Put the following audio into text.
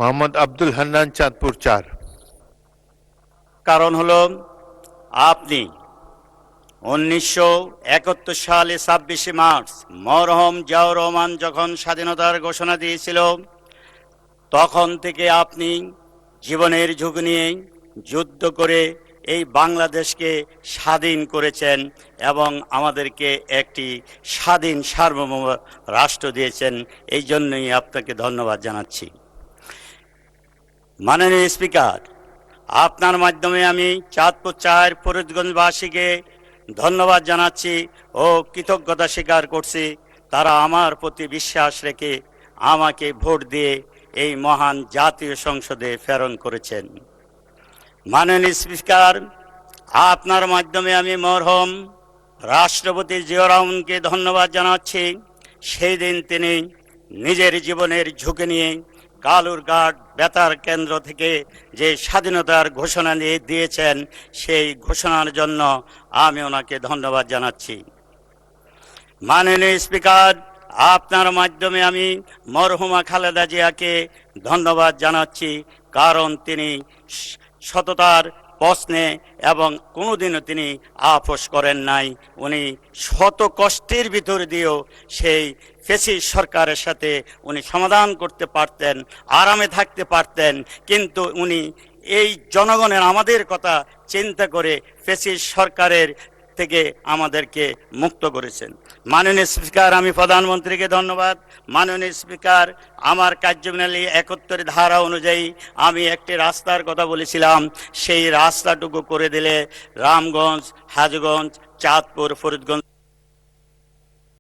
মোহাম্মদ আব্দুল হান্নান, চাঁদপুর ৪। কারণ হলো আপনি 1971 সালে 26শে মার্চ মরহুম জিয়াউর রহমান যখন স্বাধীনতার ঘোষণা দিয়েছিল, তখন থেকে আপনি জীবনের ঝুঁকি নিয়ে যুদ্ধ করে এই বাংলাদেশকে স্বাধীন করেছেন এবং আমাদেরকে একটি স্বাধীন সার্বভৌম রাষ্ট্র দিয়েছেন। এই জন্যই আপনাকে ধন্যবাদ জানাচ্ছি। মাননীয় স্পিকার, আপনার মাধ্যমে আমি চাঁদপুর ৪ ফরিদগঞ্জবাসীকে ধন্যবাদ জানাচ্ছি ও কৃতজ্ঞতা স্বীকার করছি। তারা আমার প্রতি বিশ্বাস রেখে আমাকে ভোট দিয়ে এই মহান জাতীয় সংসদে প্রেরণ করেছেন। মাননীয় স্পিকার, আপনার মাধ্যমে আমি মরহুম রাষ্ট্রপতি জিয়াউর রহমানকে ধন্যবাদ জানাচ্ছি। সেই দিন তিনি নিজের জীবনের ঝুঁকি নিয়ে কালুরঘাট বেতার কেন্দ্র থেকে যে স্বাধীনতার ঘোষণা দিয়েছেন, সেই ঘোষণার জন্য আমি ওনাকে ধন্যবাদ জানাচ্ছি। মাননীয় স্পিকার, আপনার মাধ্যমে আমি মরহুমা খালেদা জিয়াকে ধন্যবাদ জানাচ্ছি, কারণ তিনি সততার প্রশ্নে এবং কোনোদিনও তিনি আপোষ করেন নাই। উনি শত কষ্টের ভিতর দিয়েও সেই ফ্যাসিস্ট সরকারের সাথে উনি সমাধান করতে পারতেন, আরামে থাকতে পারতেন, কিন্তু উনি এই জনগণের আমাদের কথা চিন্তা করে ফ্যাসিস্ট সরকারের থেকে আমাদেরকে মুক্ত করেছেন। মাননীয় স্পিকার, আমি প্রধানমন্ত্রীকে ধন্যবাদ। মাননীয় স্পিকার, আমার কার্যবিনালী 71 ধারা অনুযায়ী আমি একটি রাস্তার কথা বলেছিলাম, সেই রাস্তাটুকু করে দিলে রামগঞ্জ, হাজগঞ্জ, চাঁদপুর, ফরিদগঞ্জ